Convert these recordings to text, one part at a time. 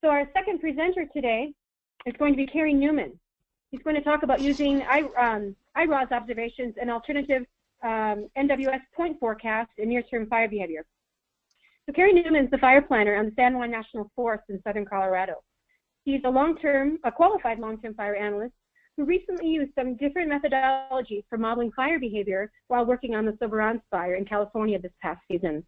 So our second presenter today is going to be Cary Newman. He's going to talk about using IRAWS observations and alternative NWS point forecast in near-term fire behavior. So Cary Newman is the fire planner on the San Juan National Forest in southern Colorado. He's a qualified long-term fire analyst who recently used some different methodologies for modeling fire behavior while working on the Soberanes Fire in California this past season.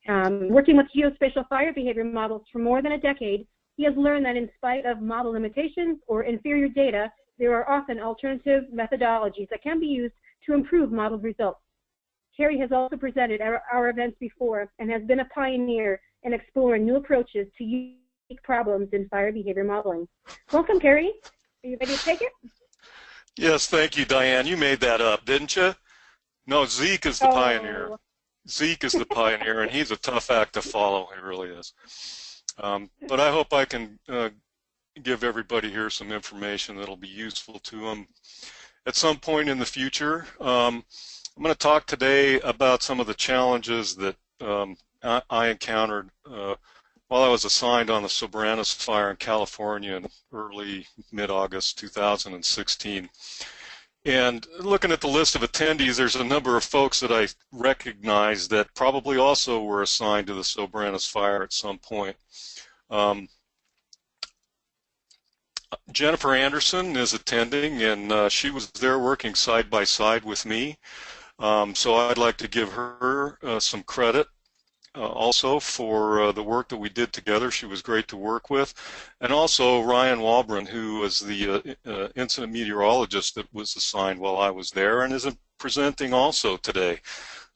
Working with geospatial fire behavior models for more than a decade, he has learned that in spite of model limitations or inferior data, there are often alternative methodologies that can be used to improve modeled results. Cary has also presented at our events before and has been a pioneer in exploring new approaches to unique problems in fire behavior modeling. Welcome, Cary. Are you ready to take it? Yes, thank you, Diane. You made that up, didn't you? No, Zeke is the pioneer. Zeke is the pioneer, and he's a tough act to follow. He really is. But I hope I can give everybody here some information that'll be useful to them at some point in the future. I'm going to talk today about some of the challenges that I encountered while I was assigned on the Soberanes Fire in California in early mid-August 2016. And looking at the list of attendees, there's a number of folks that I recognize that probably also were assigned to the Soberanes Fire at some point. Jennifer Anderson is attending, and she was there working side by side with me. So I'd like to give her some credit also for the work that we did together. She was great to work with. And also Ryan Walbron, who was the incident meteorologist that was assigned while I was there and is presenting also today,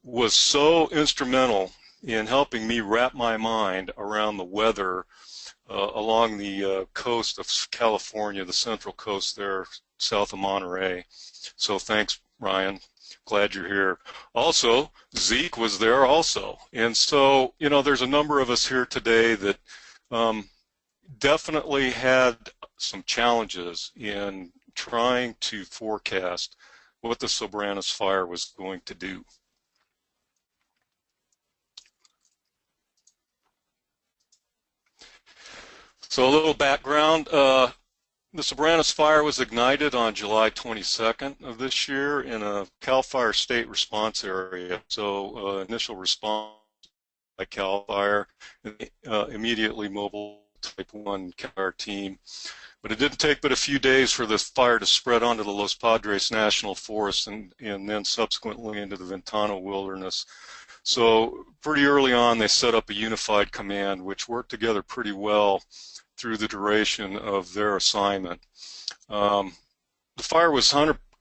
was so instrumental in helping me wrap my mind around the weather along the coast of California, the central coast there, south of Monterey. So thanks, Ryan. Glad you're here. Also, Zeke was there also. And so, you know, there's a number of us here today that definitely had some challenges in trying to forecast what the Soberanes Fire was going to do. So a little background. The Soberanes Fire was ignited on July 22nd of this year in a CAL FIRE state response area. So initial response by CAL FIRE, immediately mobile Type 1 CAL FIRE team. But it didn't take but a few days for the fire to spread onto the Los Padres National Forest and then subsequently into the Ventana Wilderness. So pretty early on they set up a unified command which worked together pretty well through the duration of their assignment. The fire was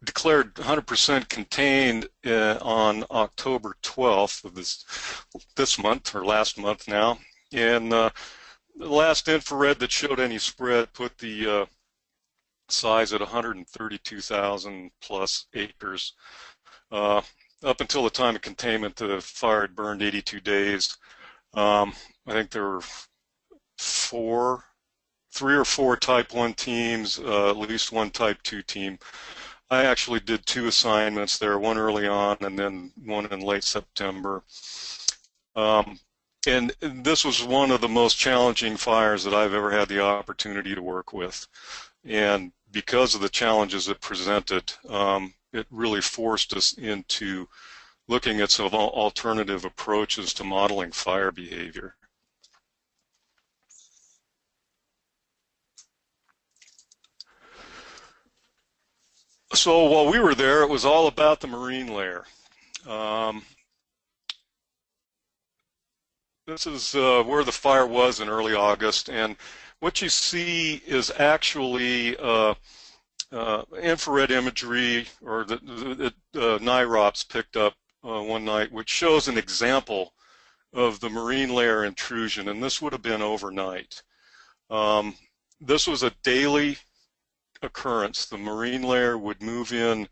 declared 100% contained on October 12th of this month, or last month now. And the last infrared that showed any spread put the size at 132,000 plus acres. Up until the time of containment, the fire had burned 82 days. I think there were three or four Type 1 teams, at least one Type 2 team. I actually did two assignments there, one early on and then one in late September. And this was one of the most challenging fires that I've ever had the opportunity to work with. And because of the challenges it presented, it really forced us into looking at some alternative approaches to modeling fire behavior. So while we were there, it was all about the marine layer. This is where the fire was in early August, and what you see is actually infrared imagery, or the NIROPS picked up one night, which shows an example of the marine layer intrusion, and this would have been overnight. This was a daily occurrence. The marine layer would move in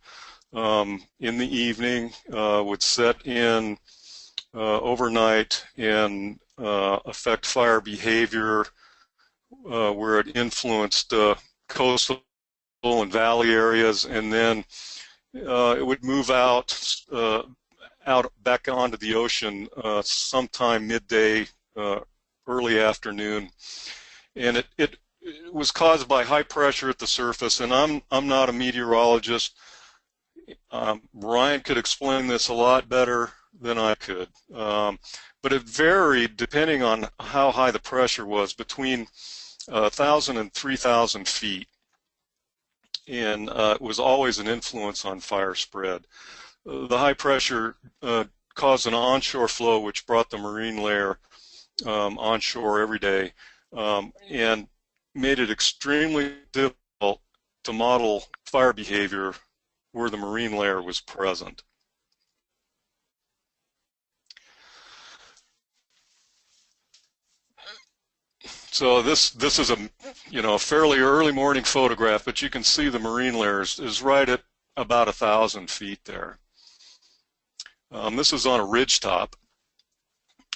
the evening, would set in overnight and affect fire behavior where it influenced coastal and valley areas, and then it would move out back onto the ocean sometime midday, early afternoon. and it was caused by high pressure at the surface. And I'm not a meteorologist. Ryan could explain this a lot better than I could, but it varied depending on how high the pressure was, between 1,000 and 3,000 feet, and it was always an influence on fire spread. The high pressure caused an onshore flow, which brought the marine layer onshore every day, and made it extremely difficult to model fire behavior where the marine layer was present. So this is a fairly early morning photograph, but you can see the marine layer is right at about 1,000 feet there. This is on a ridge top,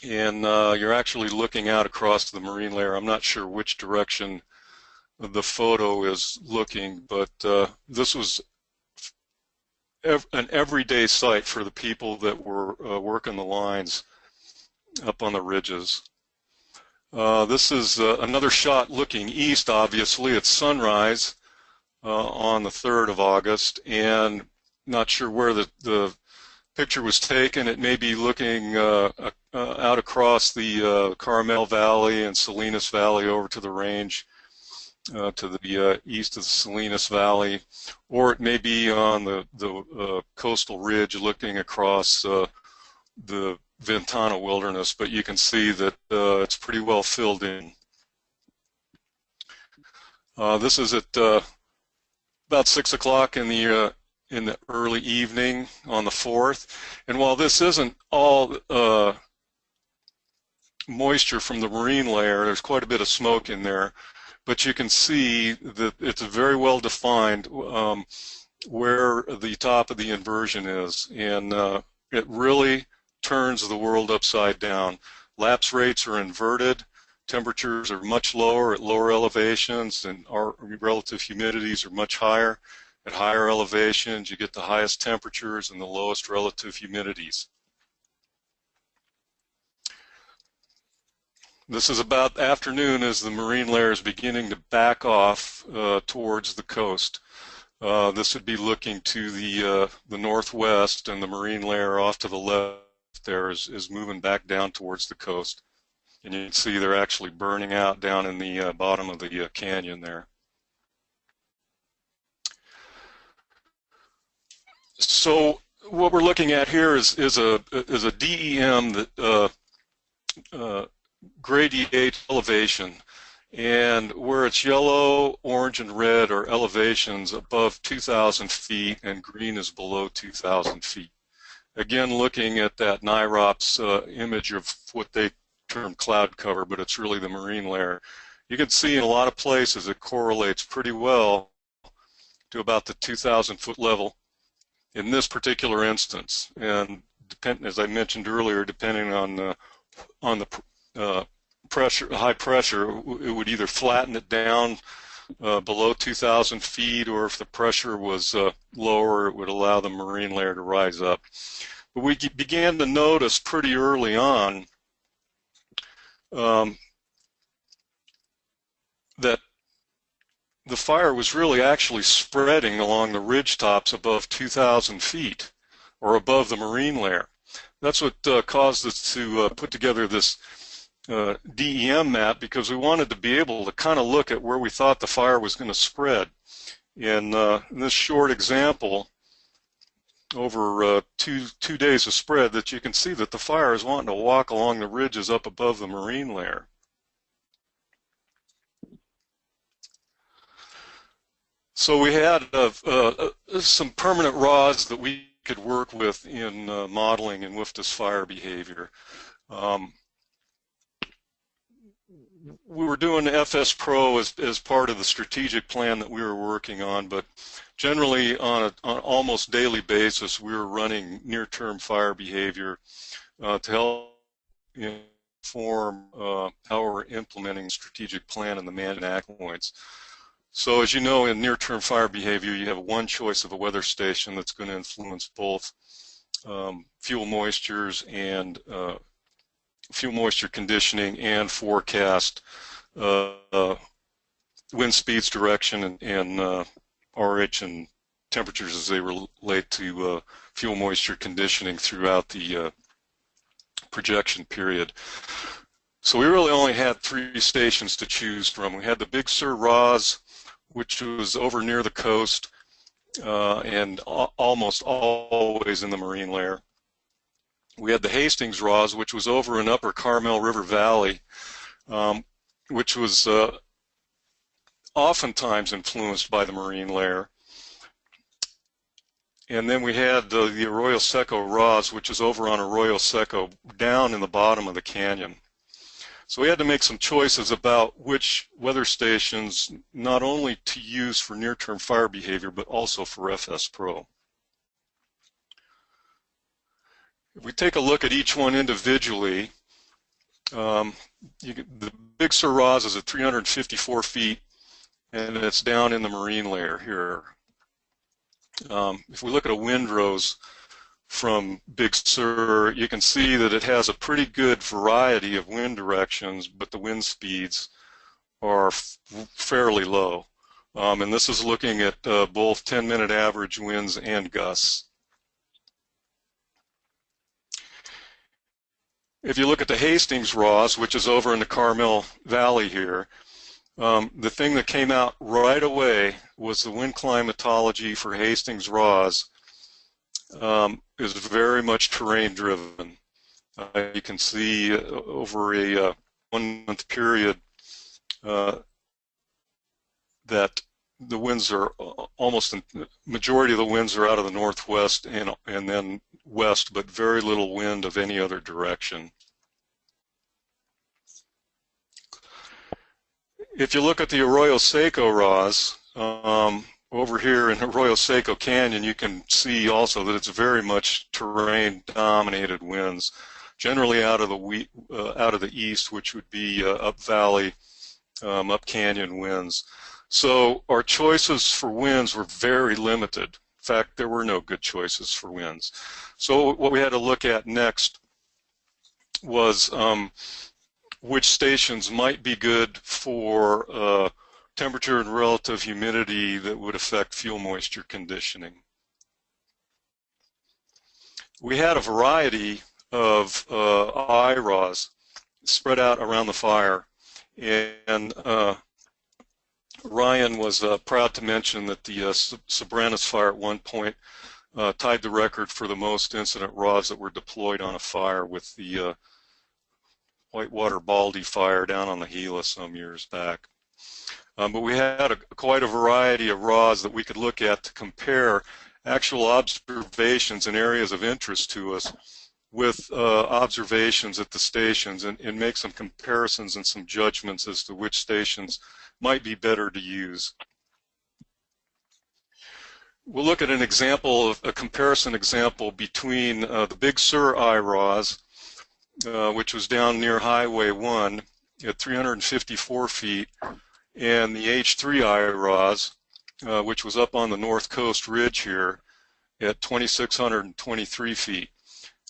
and you're actually looking out across the marine layer. I'm not sure which direction the photo is looking, but this was an everyday sight for the people that were working the lines up on the ridges. This is another shot looking east. Obviously, it's sunrise on the 3rd of August, and not sure where the picture was taken. It may be looking out across the Carmel Valley and Salinas Valley over to the range to the east of the Salinas Valley, or it may be on the coastal ridge looking across the Ventana Wilderness, but you can see that it's pretty well filled in. This is at about 6 o'clock in the early evening on the 4th, and while this isn't all moisture from the marine layer, there's quite a bit of smoke in there, but you can see that it's very well defined where the top of the inversion is, and it really turns the world upside down. Lapse rates are inverted, temperatures are much lower at lower elevations, and our relative humidities are much higher. At higher elevations, you get the highest temperatures and the lowest relative humidities. This is about afternoon as the marine layer is beginning to back off towards the coast. This would be looking to the northwest, and the marine layer off to the left there is moving back down towards the coast. And you can see they're actually burning out down in the bottom of the canyon there. So what we're looking at here is a DEM that gradiate elevation, and where it's yellow, orange, and red are elevations above 2,000 feet, and green is below 2,000 feet. Again, looking at that IRAWS image of what they term cloud cover, but it's really the marine layer. You can see in a lot of places it correlates pretty well to about the 2,000 foot level in this particular instance. And as I mentioned earlier, depending on the pressure, high pressure, it would either flatten it down below 2,000 feet, or if the pressure was lower, it would allow the marine layer to rise up. But we began to notice pretty early on that the fire was really actually spreading along the ridge tops above 2,000 feet, or above the marine layer. That's what caused us to put together this DEM map, because we wanted to be able to kind of look at where we thought the fire was going to spread. In this short example, over two days of spread, that you can see that the fire is wanting to walk along the ridges up above the marine layer. So we had some permanent IRAWS that we could work with in modeling and WFDS fire behavior. We were doing FS Pro as part of the strategic plan that we were working on, but generally on an almost daily basis we were running near-term fire behavior to help inform how we're implementing the strategic plan and the management action points. So as you know, in near-term fire behavior, you have one choice of a weather station that's going to influence both fuel moistures and fuel moisture conditioning and forecast wind speeds, direction, and RH and temperatures as they relate to fuel moisture conditioning throughout the projection period. So we really only had 3 stations to choose from. We had the Big Sur IRAWS, which was over near the coast and almost always in the marine layer. We had the Hastings IRAWS, which was over in Upper Carmel River Valley, which was oftentimes influenced by the marine layer. And then we had the Arroyo Seco IRAWS, which is over on Arroyo Seco, down in the bottom of the canyon. So we had to make some choices about which weather stations not only to use for near-term fire behavior, but also for FS Pro. If we take a look at each one individually, the Big Sur IRAWS is at 354 feet, and it's down in the marine layer here. If we look at a windrows from Big Sur, you can see that it has a pretty good variety of wind directions, but the wind speeds are fairly low. And this is looking at both 10-minute average winds and gusts. If you look at the Hastings IRAWS, which is over in the Carmel Valley here, the thing that came out right away was the wind climatology for Hastings IRAWS is very much terrain driven. You can see over a 1-month period that the winds are almost, majority of the winds are out of the northwest and then west, but very little wind of any other direction. If you look at the Arroyo Seco IRAWS, over here in Arroyo Seco Canyon, you can see also that it's very much terrain-dominated winds, generally out of the east, which would be up valley, up canyon winds. So our choices for winds were very limited. In fact, there were no good choices for winds. So what we had to look at next was which stations might be good for temperature and relative humidity that would affect fuel moisture conditioning. We had a variety of IRAWS spread out around the fire, and Ryan was proud to mention that the Soberanes Fire at one point tied the record for the most incident RAWs that were deployed on a fire with the Whitewater Baldy Fire down on the Gila some years back. But we had quite a variety of RAWs that we could look at to compare actual observations in areas of interest to us with observations at the stations and make some comparisons and some judgments as to which stations might be better to use. We'll look at an example, a comparison example between the Big Sur IRAWS, which was down near Highway 1 at 354 feet, and the H3 IRAWS, which was up on the North Coast Ridge here at 2,623 feet,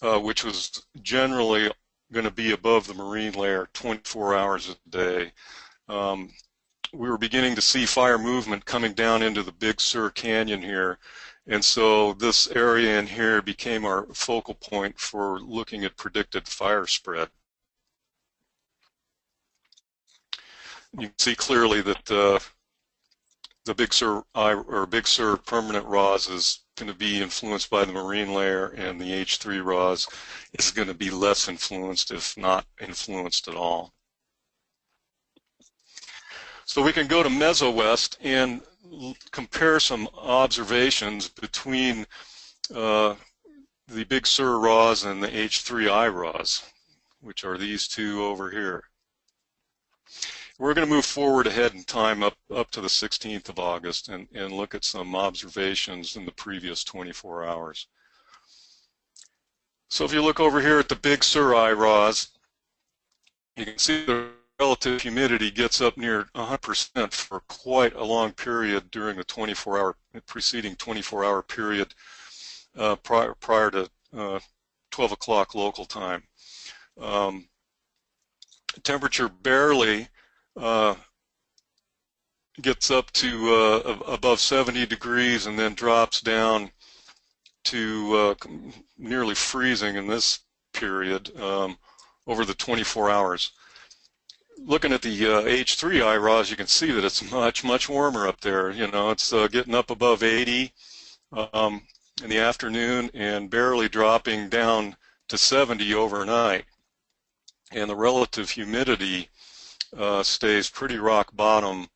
which was generally going to be above the marine layer 24 hours a day. We were beginning to see fire movement coming down into the Big Sur Canyon here, and so this area in here became our focal point for looking at predicted fire spread. You can see clearly that the Big Sur permanent RAWS is going to be influenced by the marine layer, and the H3 RAWS is going to be less influenced, if not influenced at all. So we can go to MesoWest and compare some observations between the Big Sur RAWS and the H3 IRAWS, which are these two over here. We're going to move forward ahead in time up to the 16th of August and look at some observations in the previous 24 hours. So if you look over here at the Big Sur IRAWS, you can see the relative humidity gets up near 100% for quite a long period during the preceding 24-hour period prior to 12 o'clock local time. Temperature barely gets up to above 70 degrees and then drops down to nearly freezing in this period over the 24 hours. Looking at the H3 IRAWS, you can see that it's much warmer up there. You know, it's getting up above 80 in the afternoon and barely dropping down to 70 overnight. And the relative humidity stays pretty rock bottom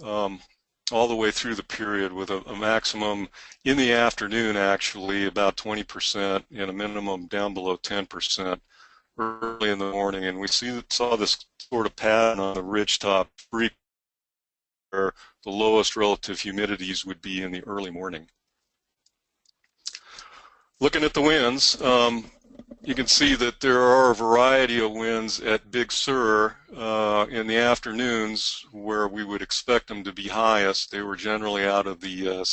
all the way through the period, with a maximum in the afternoon actually about 20% and a minimum down below 10% early in the morning. And we saw this sort of pattern on the ridgetop where the lowest relative humidities would be in the early morning. Looking at the winds, you can see that there are a variety of winds at Big Sur in the afternoons where we would expect them to be highest. They were generally out of the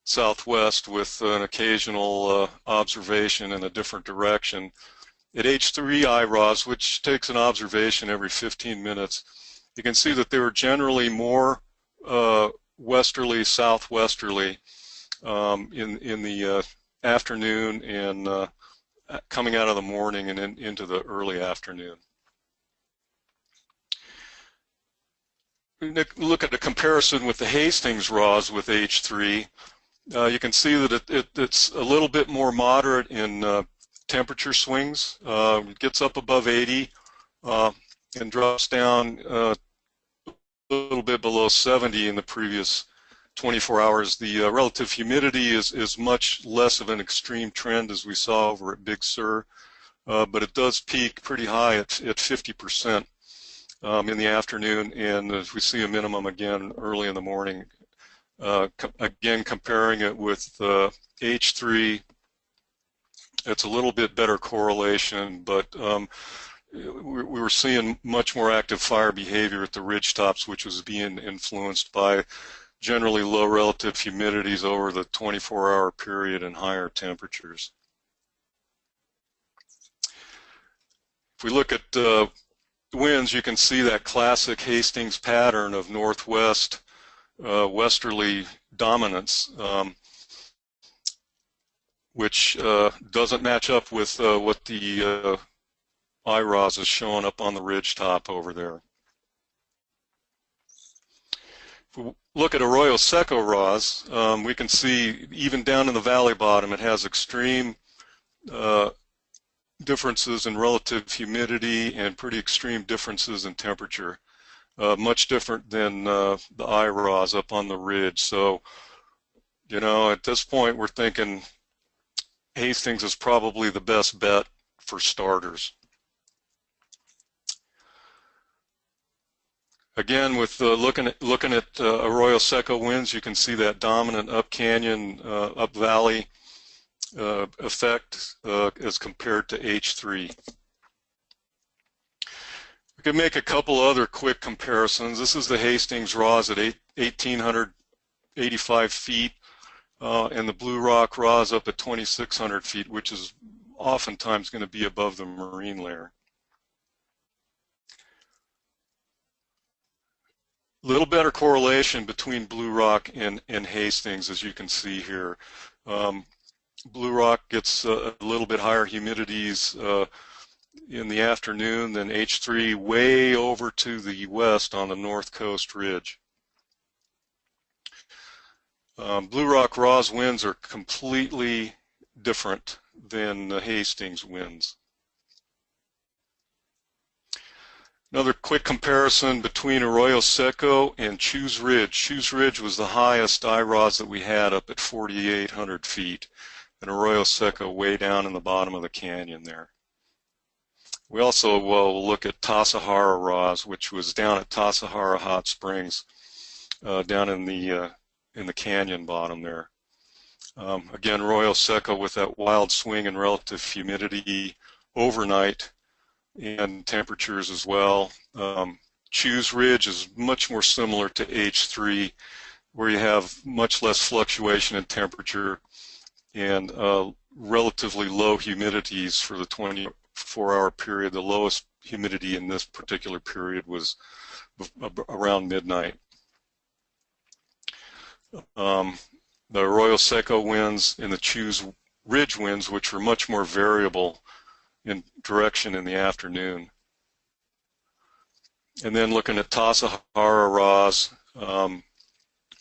southwest with an occasional observation in a different direction. At H3 IRAWS, which takes an observation every 15 minutes, you can see that they were generally more westerly, southwesterly in the afternoon and coming out of the morning and into the early afternoon. Look at the comparison with the Hastings RAWS with H3. You can see that it's a little bit more moderate in temperature swings. It gets up above 80 and drops down a little bit below 70 in the previous 24 hours. The relative humidity is much less of an extreme trend as we saw over at Big Sur, but it does peak pretty high at 50% in the afternoon, and as we see a minimum again early in the morning. Again, comparing it with H3, it's a little bit better correlation, but we were seeing much more active fire behavior at the ridgetops, which was being influenced by generally low relative humidities over the 24-hour period and higher temperatures. If we look at winds, you can see that classic Hastings pattern of northwest westerly dominance, which doesn't match up with what the IRAWS is showing up on the ridgetop over there. If we look at Arroyo Seco RAWS, we can see even down in the valley bottom it has extreme differences in relative humidity and pretty extreme differences in temperature. Much different than the IRAWS up on the ridge. So, you know, at this point we're thinking Hastings is probably the best bet for starters. Again, with looking at Arroyo Seco winds, you can see that dominant up canyon, up valley effect as compared to H3. We can make a couple other quick comparisons. This is the Hastings RAWS at 1,885 feet, and the Blue Rock RAWS up at 2,600 feet, which is oftentimes going to be above the marine layer. Little better correlation between Blue Rock and Hastings, as you can see here. Blue Rock gets a little bit higher humidities in the afternoon than H3, way over to the west on the north coast ridge. Blue Rock RAWS winds are completely different than the Hastings winds. Another quick comparison between Arroyo Seco and Choose Ridge. Choose Ridge was the highest IRAWS that we had, up at 4,800 feet, and Arroyo Seco way down in the bottom of the canyon there. We also will look at Tasahara RAWS, which was down at Tasahara Hot Springs, down in the canyon bottom there. Again, Arroyo Seco with that wild swing in relative humidity overnight and temperatures as well. Choose Ridge is much more similar to H3, where you have much less fluctuation in temperature and relatively low humidities for the 24-hour period. The lowest humidity in this particular period was around midnight. The Arroyo Seco winds and the Choose Ridge winds, which were much more variable in direction in the afternoon. And then looking at Tassajara IRAWS,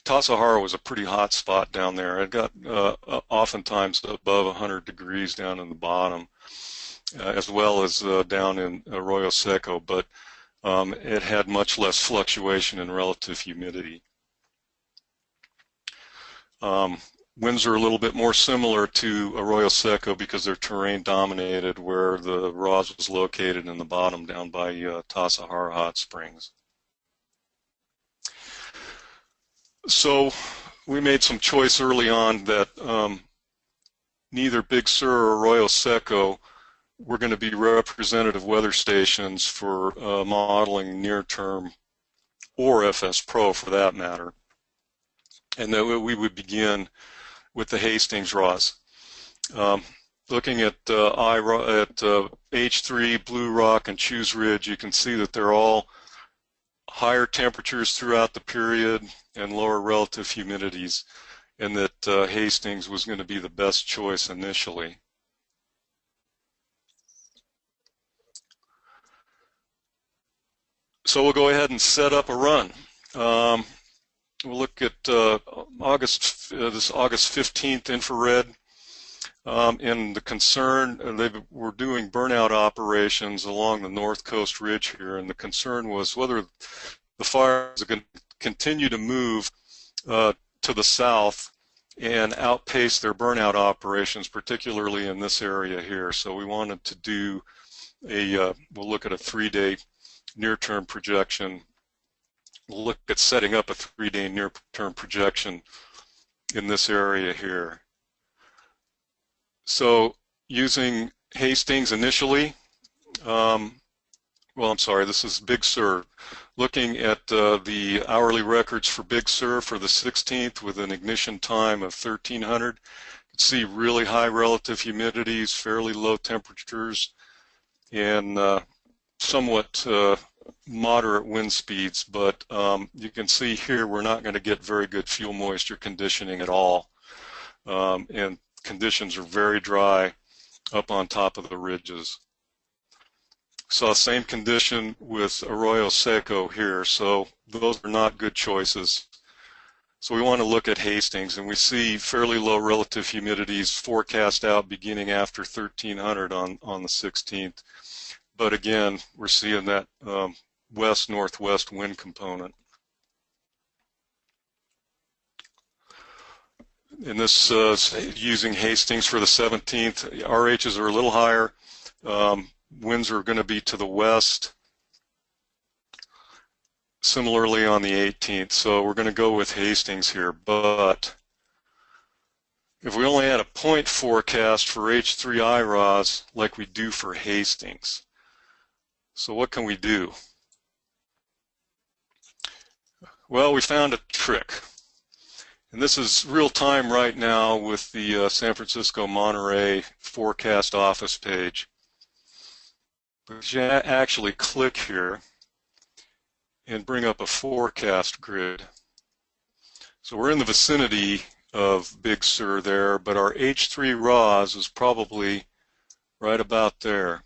Tassajara was a pretty hot spot down there. It got oftentimes above 100 degrees down in the bottom, as well as down in Arroyo Seco, but it had much less fluctuation in relative humidity. Winds are a little bit more similar to Arroyo Seco because they're terrain dominated, where the IRAWS was located in the bottom down by Tassajara Hot Springs. So we made some choice early on that neither Big Sur or Arroyo Seco were going to be representative weather stations for modeling near-term or FS Pro for that matter, and that we would begin with the Hastings IRAWS. Looking at H3, Blue Rock, and Choose Ridge, you can see that they're all higher temperatures throughout the period and lower relative humidities, and that Hastings was going to be the best choice initially. So we'll go ahead and set up a run. We'll look at this August 15th infrared, and the concern, they were doing burnout operations along the North Coast Ridge here, and the concern was whether the fire is going to continue to move to the south and outpace their burnout operations, particularly in this area here. So we wanted to do we'll look at a 3-day near-term projection. We'll look at setting up a 3-day near-term projection in this area here. So using Hastings initially, well, I'm sorry, this is Big Sur. Looking at the hourly records for Big Sur for the 16th with an ignition time of 1300, you can see really high relative humidities, fairly low temperatures, and somewhat moderate wind speeds, but you can see here we're not going to get very good fuel moisture conditioning at all, and conditions are very dry up on top of the ridges. Saw same condition with Arroyo Seco here, so those are not good choices. So we want to look at Hastings, and we see fairly low relative humidities forecast out beginning after 1300 on the 16th. But again, we're seeing that west-northwest wind component. In this, using Hastings for the 17th, RHs are a little higher. Winds are going to be to the west. Similarly on the 18th, so we're going to go with Hastings here. But if we only had a point forecast for H3 IRAWS like we do for Hastings, so what can we do? Well, we found a trick. And this is real time right now with the San Francisco Monterey forecast office page. But you actually click here and bring up a forecast grid. So we're in the vicinity of Big Sur there, but our H3 IRAWS is probably right about there.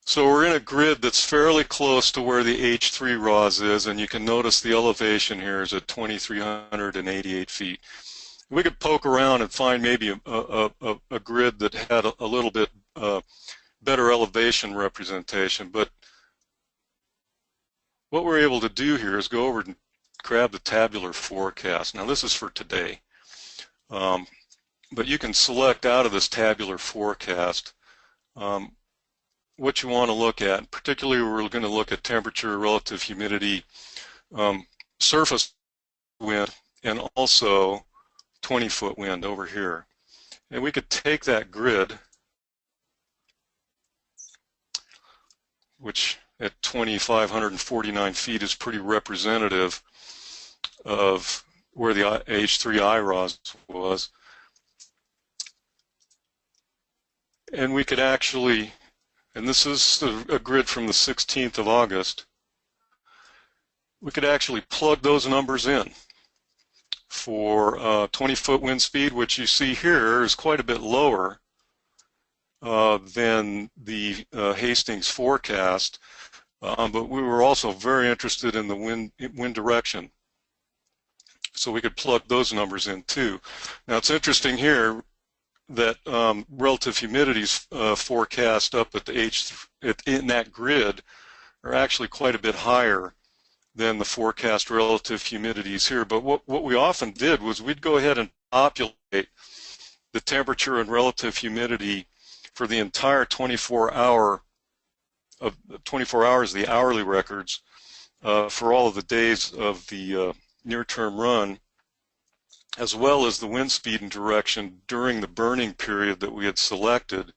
So we're in a grid that's fairly close to where the H3 IRAWS is, and you can notice the elevation here is at 2,388 feet. We could poke around and find maybe a grid that had a little bit better elevation representation, but what we're able to do here is go over and grab the tabular forecast. Now this is for today, but you can select out of this tabular forecast what you want to look at. Particularly, we're going to look at temperature, relative humidity, surface wind, and also 20-foot wind over here. And we could take that grid, which at 2,549 feet is pretty representative of where the H3 IRAWS was. And we could actually, and this is a grid from the 16th of August, we could actually plug those numbers in for 20-foot wind speed, which you see here is quite a bit lower than the Hastings forecast, but we were also very interested in the wind direction. So we could plug those numbers in too. Now it's interesting here that relative humidities forecast up at the in that grid are actually quite a bit higher than the forecast relative humidities here. But what we often did was we'd go ahead and populate the temperature and relative humidity for the entire 24 hours, the hourly records, for all of the days of the near-term run, as well as the wind speed and direction during the burning period that we had selected.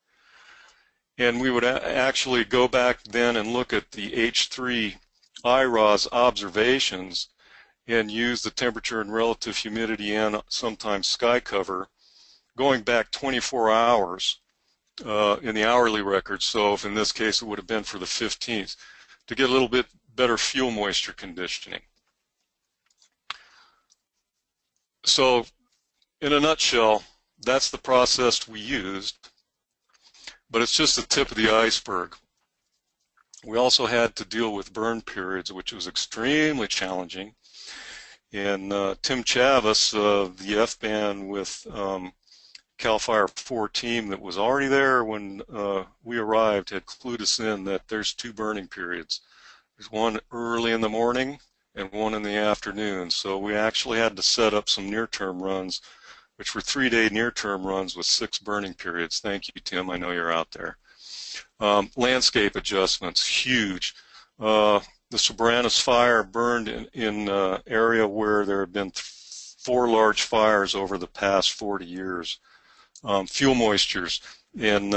And we would actually go back then and look at the H3 IRAWS observations and use the temperature and relative humidity and sometimes sky cover going back 24 hours in the hourly record. So if in this case it would have been for the 15th, to get a little bit better fuel moisture conditioning. So in a nutshell, that's the process we used, but it's just the tip of the iceberg. We also had to deal with burn periods, which was extremely challenging. And Tim Chavis, the F-band with CAL FIRE 4 team that was already there when we arrived, had clued us in that there's two burning periods. There's one early in the morning and one in the afternoon. So we actually had to set up some near-term runs, which were 3-day near-term runs with 6 burning periods. Thank you, Tim. I know you're out there. Landscape adjustments, huge. The Soberanes Fire burned in an area where there had been 4 large fires over the past 40 years. Fuel moistures, and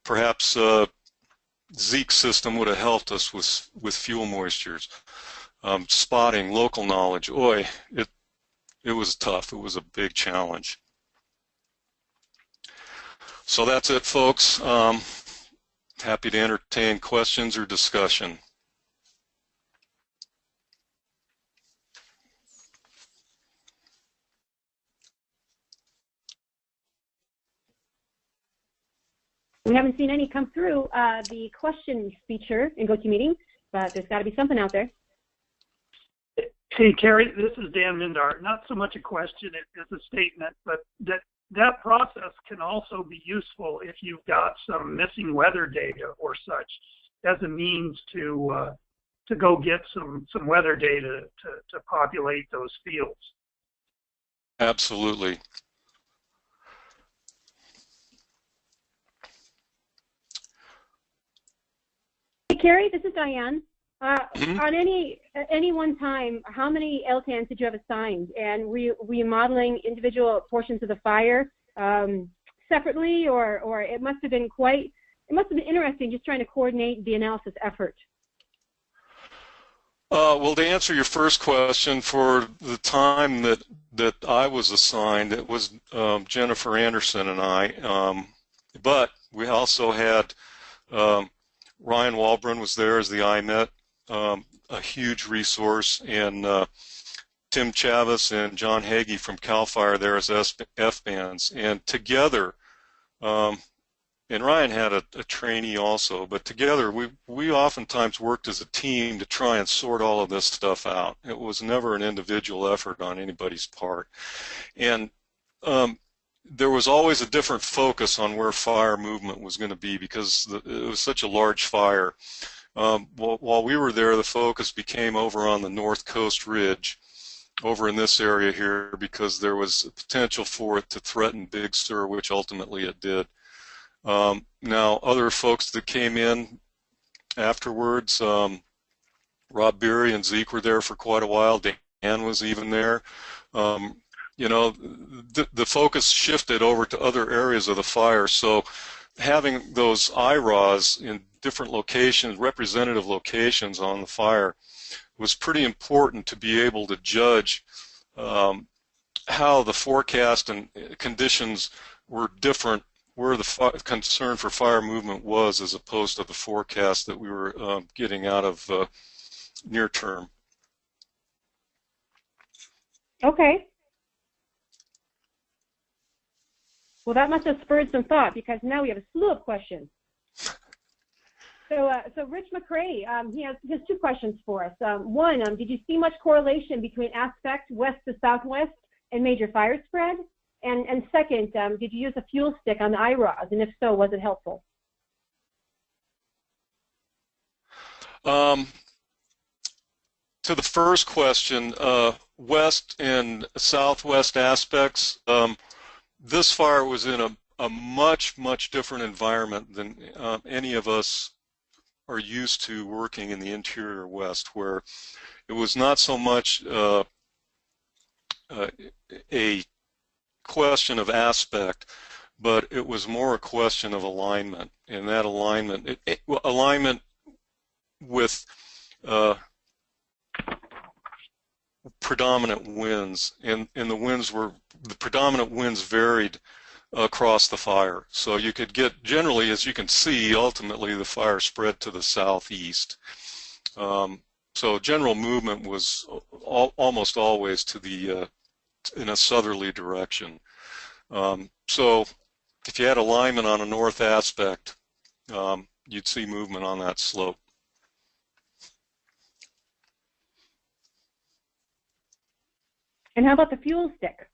perhaps Zeke's system would have helped us with fuel moistures. Spotting, local knowledge, it was tough. It was a big challenge. So that's it, folks. Happy to entertain questions or discussion. We haven't seen any come through the questions feature in GoToMeeting, but there's got to be something out there. Hey, Cary, this is Dan Mindar. Not so much a question as a statement, but that process can also be useful if you've got some missing weather data or such as a means to go get some weather data to populate those fields. Absolutely. Hey, Cary, this is Diane. On any one time, how many LTANs did you have assigned? And were you modeling individual portions of the fire separately, or it must have been interesting just trying to coordinate the analysis effort? Well, to answer your first question, for the time that I was assigned, it was Jennifer Anderson and I, but we also had Ryan Walbrun was there as the IMET, a huge resource, and Tim Chavis and John Hagee from CAL FIRE there as F-bands. And together, and Ryan had a trainee also, but together we oftentimes worked as a team to try and sort all of this stuff out. It was never an individual effort on anybody's part. And there was always a different focus on where fire movement was going to be because it was such a large fire. While we were there, the focus became over on the North Coast Ridge, over in this area here, because there was a potential for it to threaten Big Sur, which ultimately it did. Now, other folks that came in afterwards, Rob Beery and Zeke were there for quite a while. Dan was even there. You know, the focus shifted over to other areas of the fire. So having those IRAWS in different locations, representative locations on the fire, was pretty important to be able to judge how the forecast and conditions were different, where the concern for fire movement was as opposed to the forecast that we were getting out of near term. Okay. Well, that must have spurred some thought, because now we have a slew of questions. So Rich McCrae, he has 2 questions for us. One, did you see much correlation between aspect west to southwest and major fire spread? And second, did you use a fuel stick on the IRAWS? And if so, was it helpful? To the first question, west and southwest aspects, this fire was in a much, much different environment than any of us are used to working in the interior west, where it was not so much a question of aspect, but it was more a question of alignment, and that alignment, alignment with predominant winds, and the predominant winds varied across the fire. So you could get, generally, as you can see, ultimately the fire spread to the southeast. So general movement was almost always to the in a southerly direction. So if you had alignment on a north aspect, you'd see movement on that slope. And how about the fuel stick?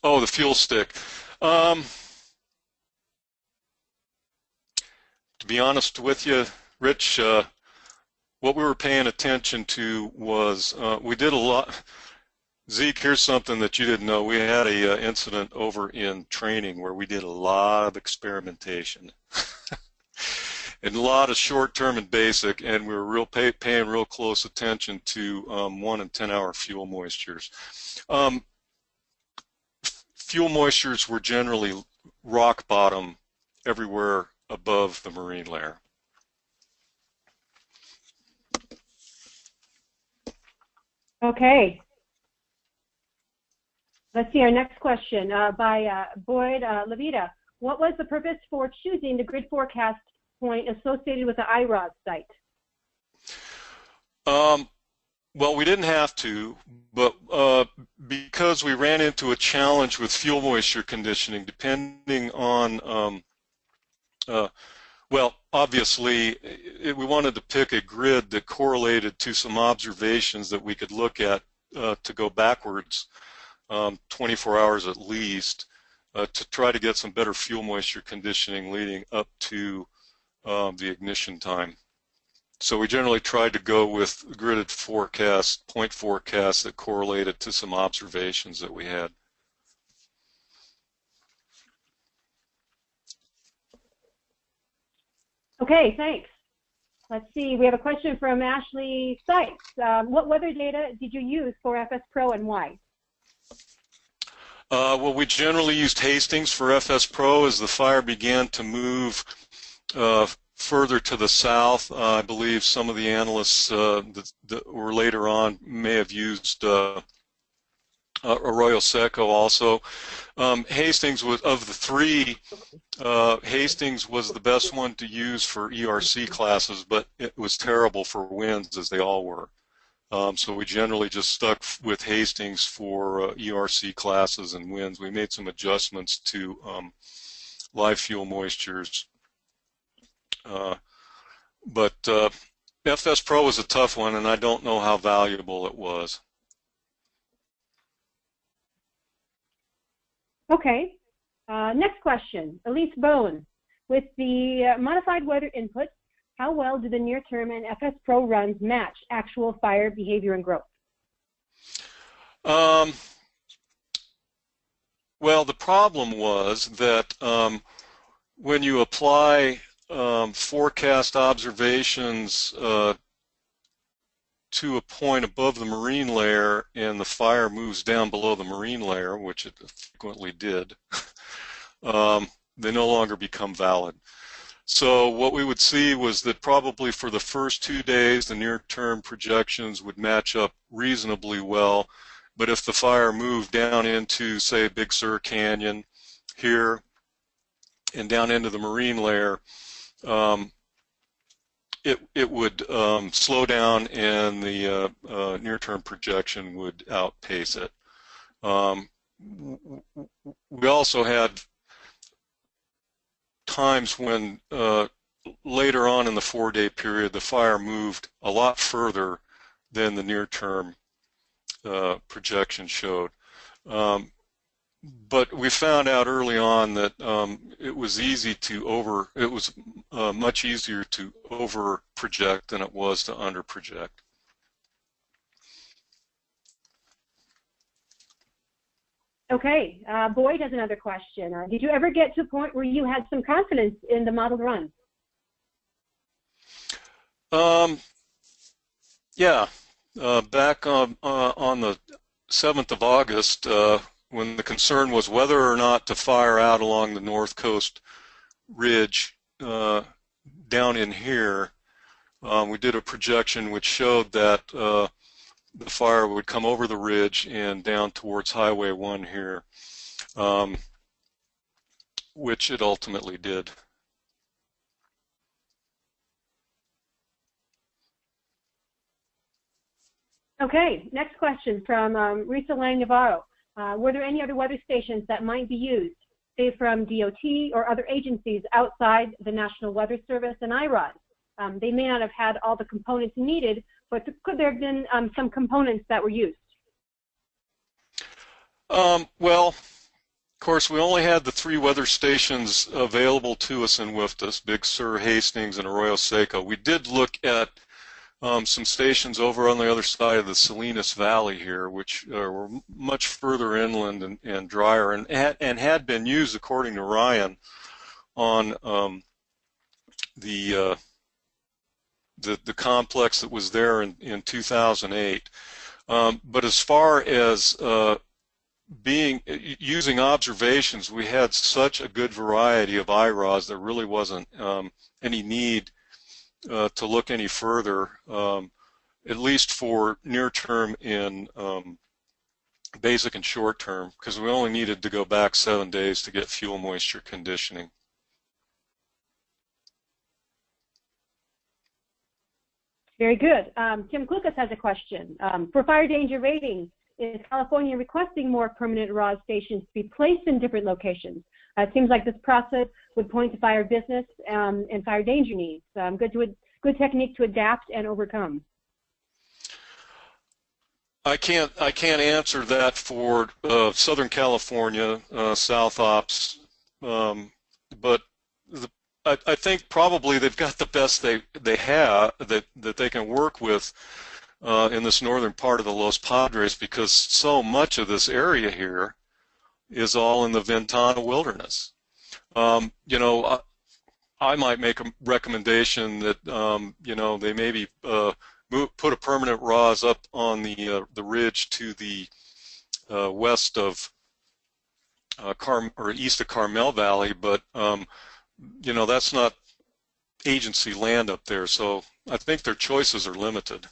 Oh, the fuel stick. To be honest with you, Rich, what we were paying attention to was we did a lot. Zeke, here's something that you didn't know. We had a incident over in training where we did a lot of experimentation and a lot of short-term and basic, and we were paying real close attention to 1 and 10-hour fuel moistures. Fuel moistures were generally rock bottom everywhere above the marine layer. Okay. Let's see our next question by Boyd Levita. What was the purpose for choosing the grid forecast point associated with the IRAWS site? Well, we didn't have to, but because we ran into a challenge with fuel moisture conditioning, depending on, well, obviously, we wanted to pick a grid that correlated to some observations that we could look at to go backwards 24 hours at least to try to get some better fuel moisture conditioning leading up to the ignition time. So we generally tried to go with gridded forecast, point forecasts that correlated to some observations that we had. Okay, thanks. Let's see, we have a question from Ashley Sykes. What weather data did you use for FS Pro and why? Well, we generally used Hastings for FS Pro as the fire began to move further to the south. I believe some of the analysts that were later on may have used Arroyo Seco also. Hastings was, of the 3, Hastings was the best one to use for ERC classes, but it was terrible for winds, as they all were. So we generally just stuck with Hastings for ERC classes and winds. We made some adjustments to live fuel moistures. But FS Pro was a tough one, and I don't know how valuable it was. Okay. Next question, Elise Bone. With the modified weather inputs, how well do the near-term and FS Pro runs match actual fire behavior and growth? Well, the problem was that when you apply forecast observations to a point above the marine layer and the fire moves down below the marine layer, which it frequently did, they no longer become valid. So what we would see was that probably for the first 2 days the near-term projections would match up reasonably well. But if the fire moved down into, say, Big Sur Canyon here and down into the marine layer, it would slow down, and the near-term projection would outpace it. We also had times when later on in the 4-day period the fire moved a lot further than the near-term projection showed. But we found out early on that it was much easier to over project than it was to under project. Okay, Boyd has another question. Did you ever get to a point where you had some confidence in the modeled run? Yeah, back on the 7th of August, when the concern was whether or not to fire out along the north coast ridge down in here, we did a projection which showed that the fire would come over the ridge and down towards Highway 1 here, which it ultimately did. Okay, next question from Risa Lang Navarro. Were there any other weather stations that might be used, say from DOT or other agencies outside the National Weather Service and IRAWS? They may not have had all the components needed, but could there have been some components that were used? Well, of course, we only had the 3 weather stations available to us in WFDS, Big Sur, Hastings, and Arroyo, Seco. We did look at some stations over on the other side of the Salinas Valley here, which were much further inland and drier, and had been used, according to Ryan, on the complex that was there in 2008. But as far as using observations, we had such a good variety of IRAWS, there really wasn't any need to look any further, at least for near term and basic and short term, because we only needed to go back 7 days to get fuel moisture conditioning. Very good. Tim Klukas has a question. For fire danger rating, is California requesting more permanent IRAWS stations to be placed in different locations? It seems like this process would point to fire business and fire danger needs. Good technique to adapt and overcome. I can't answer that for Southern California, South Ops, but I think probably they've got the best they have that they can work with in this northern part of the Los Padres, because so much of this area here is all in the Ventana wilderness. You know, I might make a recommendation that you know, they maybe put a permanent IRAWS up on the ridge to the west of or east of Carmel Valley, but you know, that's not agency land up there, so I think their choices are limited.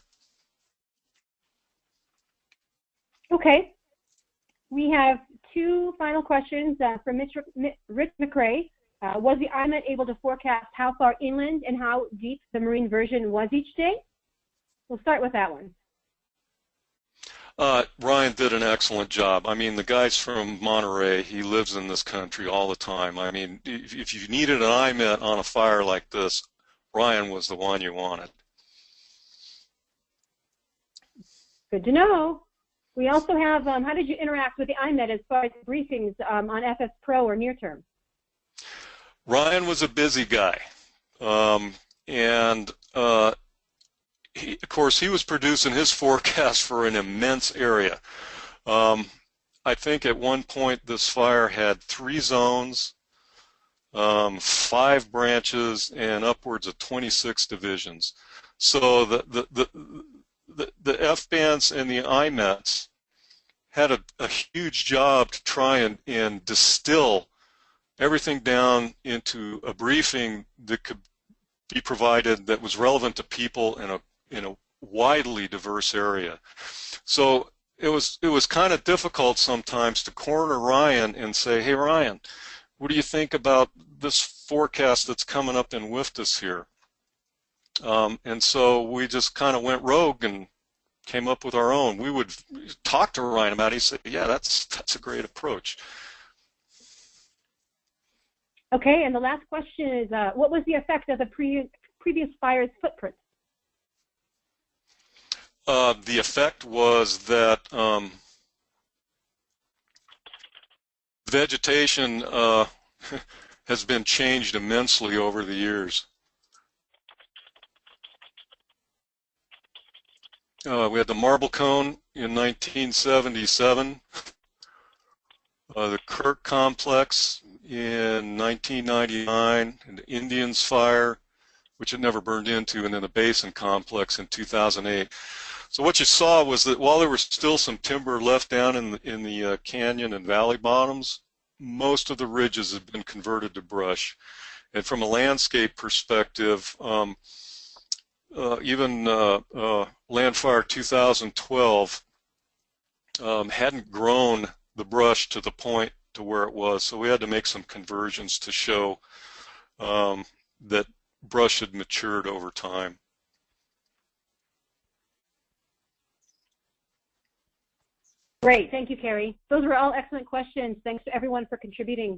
Okay, we have 2 final questions from Rich McRae. Was the IMET able to forecast how far inland and how deep the marine version was each day? We'll start with that one. Ryan did an excellent job. I mean, the guy's from Monterey. He lives in this country all the time. I mean, if you needed an IMET on a fire like this, Ryan was the one you wanted. Good to know. We also have, how did you interact with the IMET as far as briefings on FS Pro or near term? Ryan was a busy guy, and of course he was producing his forecast for an immense area. I think at one point this fire had 3 zones, 5 branches, and upwards of 26 divisions. So the F-bands and the IMETs had a huge job to try and distill everything down into a briefing that could be provided that was relevant to people in a widely diverse area. So it was kind of difficult sometimes to corner Ryan and say, hey Ryan, what do you think about this forecast that's coming up in WFDS here? And so we just kind of went rogue and came up with our own. We would talk to Ryan about it. He'd say, yeah, that's a great approach. Okay, and the last question is, what was the effect of the previous fire's footprint? The effect was that vegetation has been changed immensely over the years. We had the marble cone in 1977, the Kirk complex in 1999, and the Indians fire, which it never burned into, and then the Basin complex in 2008. So what you saw was that while there was still some timber left down in the canyon and valley bottoms, most of the ridges have been converted to brush. And from a landscape perspective, even Landfire 2012 hadn't grown the brush to the point to where it was, so we had to make some conversions to show that brush had matured over time. Great, thank you, Cary. Those were all excellent questions. Thanks to everyone for contributing.